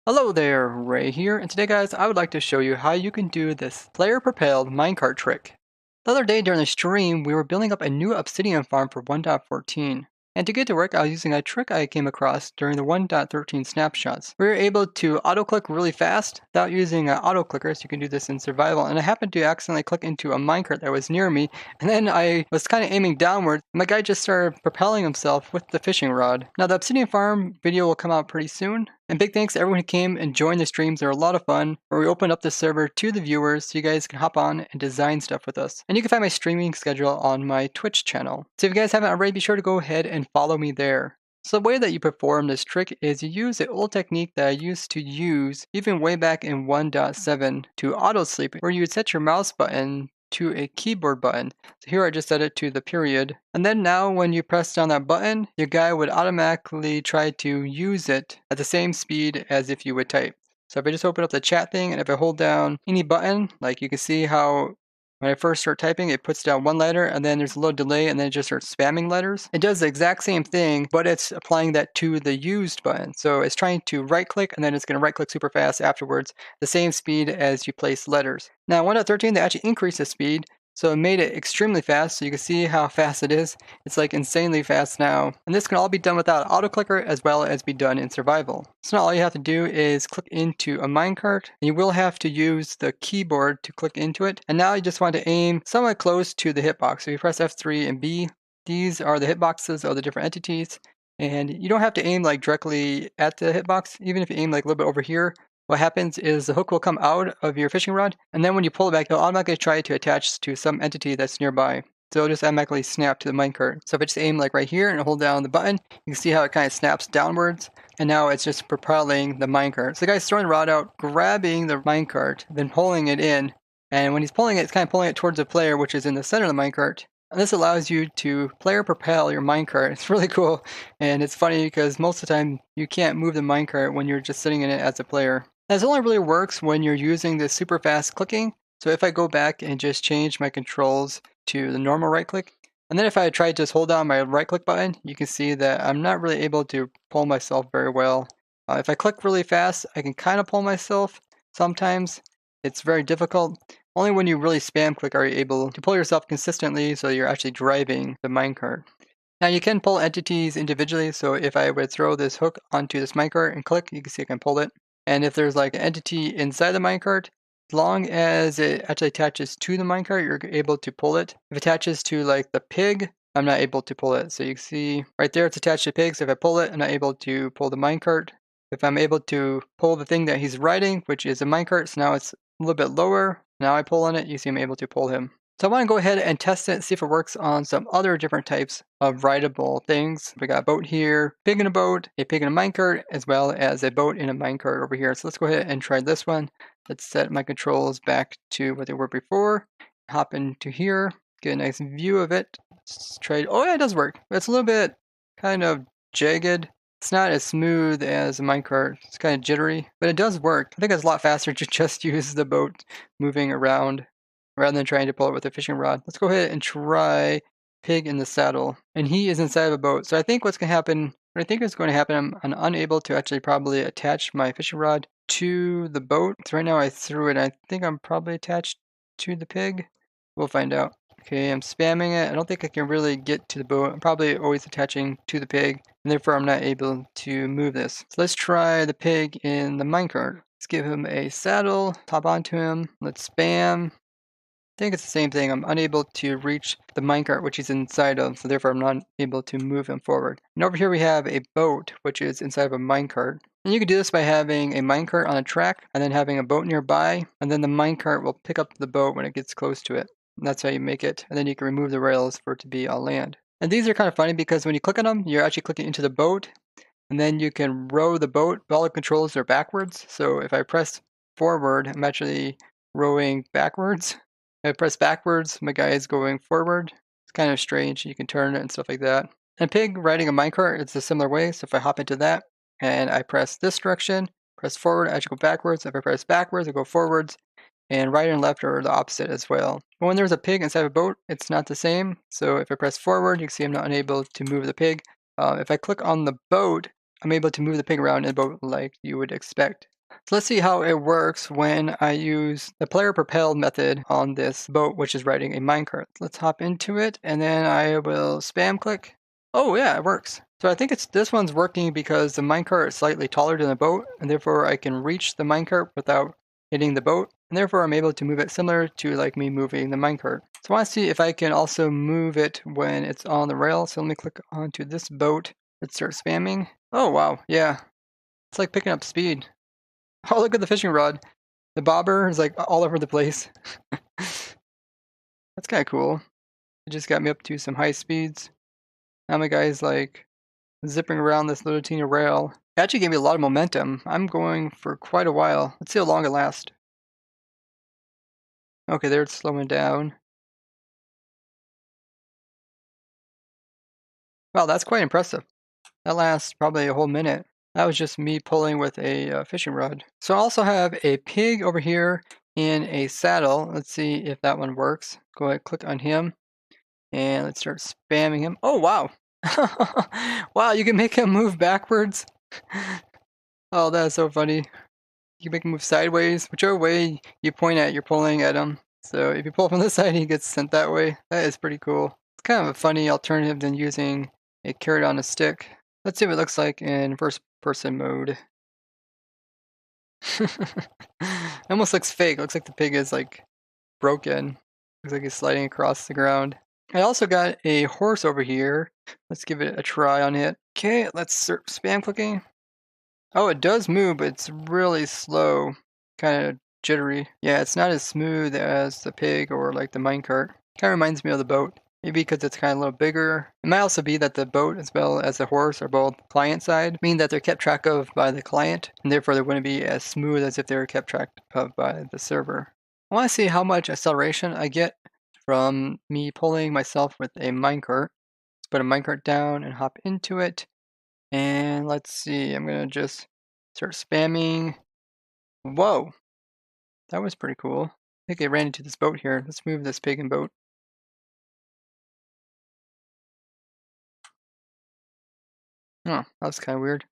Hello there, Ray here, and today guys, I would like to show you how you can do this player-propelled minecart trick. The other day during the stream, we were building up a new obsidian farm for 1.14, and to get to work I was using a trick I came across during the 1.13 snapshots. We were able to auto-click really fast without using an auto-clicker, so you can do this in survival, and I happened to accidentally click into a minecart that was near me, and then I was kind of aiming downward, and my guy just started propelling himself with the fishing rod. Now the obsidian farm video will come out pretty soon, and big thanks to everyone who came and joined the streams. They were a lot of fun, where we opened up the server to the viewers so you guys can hop on and design stuff with us. And you can find my streaming schedule on my Twitch channel. So if you guys haven't already, be sure to go ahead and follow me there. So the way that you perform this trick is you use the old technique that I used to use even way back in 1.7 to auto sleep, where you would set your mouse button to a keyboard button. So here I just set it to the period. And then now when you press down that button, your guy would automatically try to use it at the same speed as if you would type. So if I just open up the chat thing and if I hold down any button, like you can see how when I first start typing, it puts down one letter and then there's a little delay and then it just starts spamming letters. It does the exact same thing, but it's applying that to the used button. So it's trying to right click and then it's going to right click super fast afterwards, the same speed as you place letters. Now 1.13, they actually increased the speed. So it made it extremely fast, so you can see how fast it is. It's like insanely fast now. And this can all be done without auto clicker as well as be done in survival. So now all you have to do is click into a minecart, and you will have to use the keyboard to click into it. And now you just want to aim somewhat close to the hitbox. So you press F3 and B. These are the hitboxes of the different entities. And you don't have to aim like directly at the hitbox. Even if you aim like a little bit over here, what happens is the hook will come out of your fishing rod, and then when you pull it back, it'll automatically try to attach to some entity that's nearby. So it'll just automatically snap to the minecart. So if I just aim like right here and hold down the button, you can see how it kind of snaps downwards, and now it's just propelling the minecart. So the guy's throwing the rod out, grabbing the minecart, then pulling it in, and when he's pulling it, it's kind of pulling it towards the player, which is in the center of the minecart. And this allows you to player propel your minecart. It's really cool, and it's funny because most of the time you can't move the minecart when you're just sitting in it as a player. This only really works when you're using this super fast clicking. So if I go back and just change my controls to the normal right click, and then if I try to just hold down my right click button, you can see that I'm not really able to pull myself very well. If I click really fast, I can kind of pull myself sometimes. It's very difficult. Only when you really spam click are you able to pull yourself consistently so you're actually driving the minecart. Now you can pull entities individually, so if I would throw this hook onto this minecart and click, you can see I can pull it. And if there's like an entity inside the minecart, as long as it actually attaches to the minecart, you're able to pull it. If it attaches to like the pig, I'm not able to pull it. So you can see right there it's attached to pig, so if I pull it, I'm not able to pull the minecart. If I'm able to pull the thing that he's riding, which is a minecart, so now it's a little bit lower, now I pull on it, you see I'm able to pull him. So I want to go ahead and test it, see if it works on some other different types of rideable things. We got a boat here, pig in a boat, a pig in a minecart, as well as a boat in a minecart over here. So let's go ahead and try this one. Let's set my controls back to what they were before. Hop into here, get a nice view of it. Let's try. Oh yeah, it does work. It's a little bit kind of jagged. It's not as smooth as a minecart. It's kind of jittery, but it does work. I think it's a lot faster to just use the boat moving around rather than trying to pull it with a fishing rod. Let's go ahead and try pig in the saddle. And he is inside of a boat. So I think what's going to happen, what I think is going to happen, I'm unable to actually probably attach my fishing rod to the boat. So right now I threw it. I think I'm probably attached to the pig. We'll find out. Okay, I'm spamming it. I don't think I can really get to the boat. I'm probably always attaching to the pig, and therefore I'm not able to move this. So let's try the pig in the minecart. Let's give him a saddle, hop onto him. Let's spam. I think it's the same thing. I'm unable to reach the minecart which he's inside of, so therefore I'm not able to move him forward. And over here we have a boat which is inside of a minecart. And you can do this by having a minecart on a track and then having a boat nearby, and then the minecart will pick up the boat when it gets close to it. And that's how you make it. And then you can remove the rails for it to be on land. And these are kind of funny because when you click on them, you're actually clicking into the boat, and then you can row the boat, but all the controls are backwards. So if I press forward, I'm actually rowing backwards. If I press backwards, my guy is going forward. It's kind of strange. You can turn it and stuff like that. And pig riding a minecart, it's a similar way. So if I hop into that and I press this direction, press forward, I should go backwards. If I press backwards, I go forwards. And right and left are the opposite as well. But when there's a pig inside of a boat, it's not the same. So if I press forward, you can see I'm not unable to move the pig. If I click on the boat, I'm able to move the pig around in the boat like you would expect. So let's see how it works when I use the player propelled method on this boat, which is riding a minecart. Let's hop into it, and then I will spam click. Oh yeah, it works. So I think this one's working because the minecart is slightly taller than the boat, and therefore I can reach the minecart without hitting the boat, and therefore I'm able to move it similar to like me moving the minecart. So I want to see if I can also move it when it's on the rail. So let me click onto this boat. Let's start spamming. Oh wow, yeah. It's like picking up speed. Oh, look at the fishing rod. The bobber is like all over the place. That's kind of cool. It just got me up to some high speeds. Now my guy's like zipping around this little teeny rail. It actually gave me a lot of momentum. I'm going for quite a while. Let's see how long it lasts. Okay, there it's slowing down. Wow, that's quite impressive. That lasts probably a whole minute. That was just me pulling with a fishing rod. So I also have a pig over here in a saddle. Let's see if that one works. Go ahead, click on him, and let's start spamming him. Oh, wow. Wow, you can make him move backwards. Oh, that's so funny. You can make him move sideways. Whichever way you point at, you're pulling at him. So if you pull from this side, he gets sent that way. That is pretty cool. It's kind of a funny alternative than using a carrot on a stick. Let's see what it looks like in first person mode. It almost looks fake. It looks like the pig is like broken. Looks like he's sliding across the ground. I also got a horse over here. Let's give it a try on it. Okay, let's start spam clicking. Oh, it does move, but it's really slow. Kind of jittery. Yeah, it's not as smooth as the pig or like the minecart. Kind of reminds me of the boat. Maybe because it's kind of a little bigger. It might also be that the boat as well as the horse are both client side, meaning that they're kept track of by the client, and therefore they wouldn't be as smooth as if they were kept track of by the server. I want to see how much acceleration I get from me pulling myself with a minecart. Let's put a minecart down and hop into it. And let's see, I'm going to just start spamming. Whoa, that was pretty cool. I think I ran into this boat here. Let's move this pig and boat. Oh, that was kind of weird.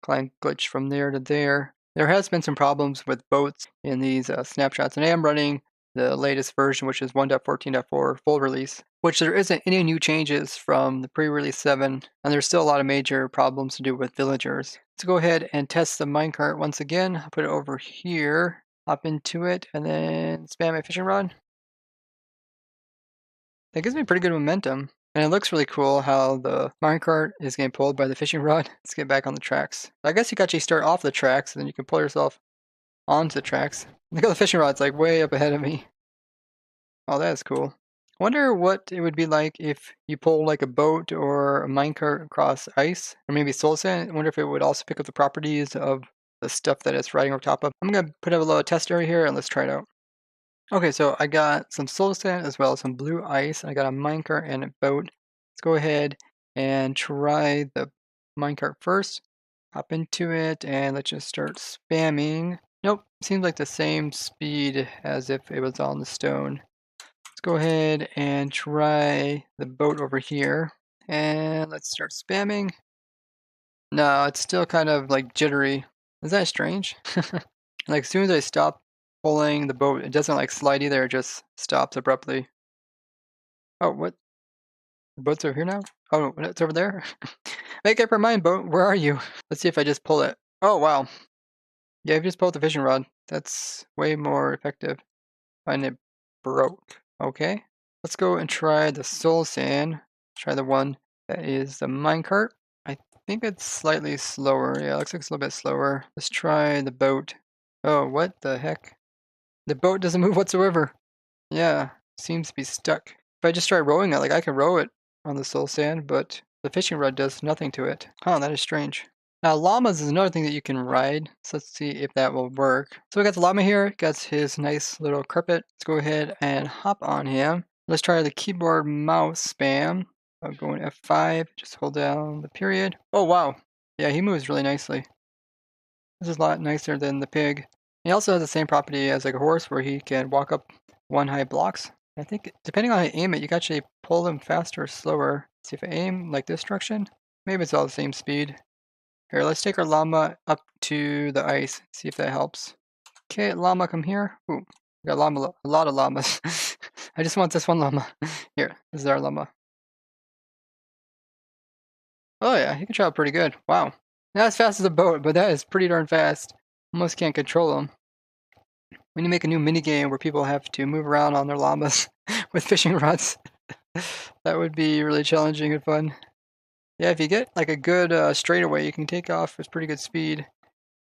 Client glitch from there to there. There has been some problems with boats in these snapshots, and I am running the latest version, which is 1.14.4 full release, which there isn't any new changes from the pre-release 7, and there's still a lot of major problems to do with villagers. Let's go ahead and test the minecart once again. I'll put it over here, hop into it, and then spam my fishing rod. That gives me pretty good momentum. And it looks really cool how the minecart is getting pulled by the fishing rod. Let's get back on the tracks. I guess you can actually start off the tracks, and then you can pull yourself onto the tracks. Look at the fishing rod's like way up ahead of me. Oh, that is cool. I wonder what it would be like if you pull like a boat or a minecart across ice, or maybe soul sand. I wonder if it would also pick up the properties of the stuff that it's riding over top of. I'm gonna put up a little test area here and let's try it out. Okay, so I got some soul sand as well as some blue ice. I got a minecart and a boat. Let's go ahead and try the minecart first. Hop into it and let's just start spamming. Nope, seems like the same speed as if it was on the stone. Let's go ahead and try the boat over here. And let's start spamming. No, it's still kind of like jittery. Is that strange? Like as soon as I stop pulling the boat, it doesn't like slide either, it just stops abruptly. Oh, what? The boat's over here now? Oh, it's over there? Make up your mind, boat. Where are you? Let's see if I just pull it. Oh, wow. Yeah, I just pulled the fishing rod. That's way more effective. And it broke. Okay. Let's go and try the soul sand. Try the one that is the minecart. I think it's slightly slower. Yeah, it looks like it's a little bit slower. Let's try the boat. Oh, what the heck? The boat doesn't move whatsoever. Yeah, seems to be stuck. If I just try rowing it, like I can row it on the soul sand, but the fishing rod does nothing to it. Huh, that is strange. Now, llamas is another thing that you can ride, so let's see if that will work. So we got the llama here, got his nice little carpet. Let's go ahead and hop on him. Let's try the keyboard mouse spam. I'm going F5, just hold down the period. Oh, wow. Yeah, he moves really nicely. This is a lot nicer than the pig. He also has the same property as like a horse where he can walk up one high blocks. I think depending on how you aim it, you can actually pull them faster or slower. See if I aim like this direction, maybe it's all the same speed. Here, let's take our llama up to the ice, see if that helps. Okay, llama, come here. Ooh, we got a lot of llamas. I just want this one llama. Here, this is our llama. Oh yeah, he can travel pretty good. Wow. Not as fast as a boat, but that is pretty darn fast. Almost can't control him. We need to make a new mini game where people have to move around on their llamas with fishing rods. That would be really challenging and fun. Yeah, if you get like a good straightaway, you can take off with pretty good speed.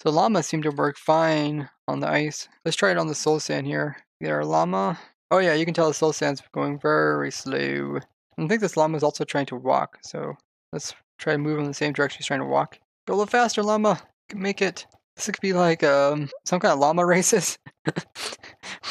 So llamas seem to work fine on the ice. Let's try it on the soul sand here. Get our llama. Oh yeah, you can tell the soul sand's going very slow. I think this llama is also trying to walk, so let's try to move in the same direction he's trying to walk. Go a little faster, llama. You can make it. This could be like some kind of llama races.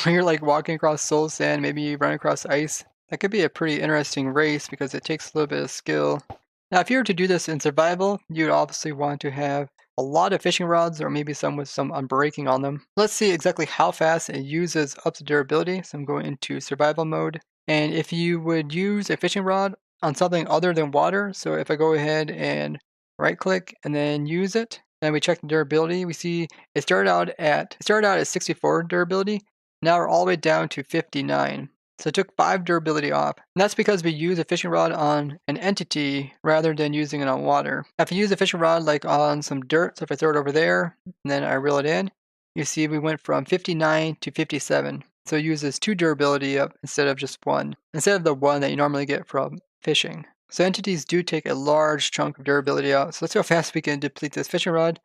Where you're like walking across soul sand, maybe you run across ice. That could be a pretty interesting race because it takes a little bit of skill. Now, if you were to do this in survival, you'd obviously want to have a lot of fishing rods or maybe some with some unbreaking on them. Let's see exactly how fast it uses up the durability. So I'm going into survival mode. And if you would use a fishing rod on something other than water, so if I go ahead and right click and then use it, then we check the durability, we see it started out at 64 durability. Now we're all the way down to 59. So it took 5 durability off. And that's because we use a fishing rod on an entity rather than using it on water. Now, if you use a fishing rod like on some dirt, so if I throw it over there and then I reel it in, you see we went from 59 to 57. So it uses 2 durability up instead of just 1. Instead of the 1 that you normally get from fishing. So entities do take a large chunk of durability out. So let's see how fast we can deplete this fishing rod.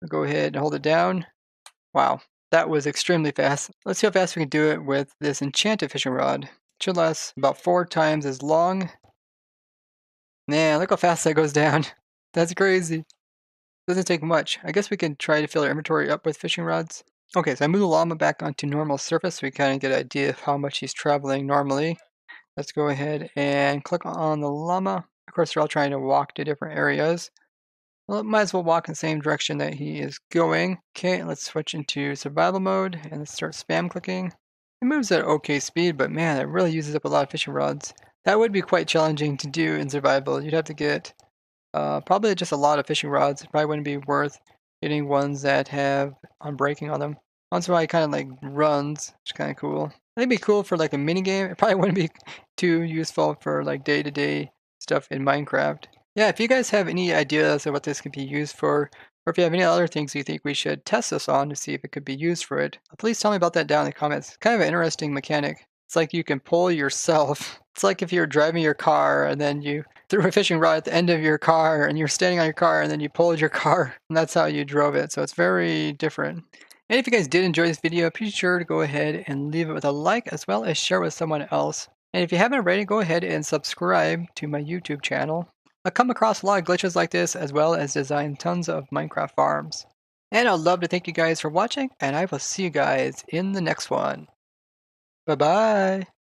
We'll go ahead and hold it down. Wow. That was extremely fast. Let's see how fast we can do it with this enchanted fishing rod. It should last about 4 times as long. Man, look how fast that goes down. That's crazy. Doesn't take much. I guess we can try to fill our inventory up with fishing rods. Okay, so I moved the llama back onto normal surface so we kind of get an idea of how much he's traveling normally. Let's go ahead and click on the llama. Of course, we're all trying to walk to different areas. Well, might as well walk in the same direction that he is going. Okay, let's switch into survival mode and let's start spam clicking. It moves at okay speed, but man, it really uses up a lot of fishing rods. That would be quite challenging to do in survival. You'd have to get probably just a lot of fishing rods. It probably wouldn't be worth getting ones that have unbreaking on them. Once in a while, he kind of like runs, which is kind of cool. It'd be cool for like a mini game. It probably wouldn't be too useful for like day-to-day stuff in Minecraft. Yeah, if you guys have any ideas of what this could be used for, or if you have any other things you think we should test this on to see if it could be used for it, please tell me about that down in the comments. It's kind of an interesting mechanic. It's like you can pull yourself. It's like if you're driving your car and then you threw a fishing rod at the end of your car and you're standing on your car and then you pulled your car and that's how you drove it. So it's very different. And if you guys did enjoy this video, be sure to go ahead and leave it with a like as well as share with someone else. And if you haven't already, go ahead and subscribe to my YouTube channel. I come across a lot of glitches like this as well as design tons of Minecraft farms. And I'd love to thank you guys for watching and I will see you guys in the next one. Bye bye!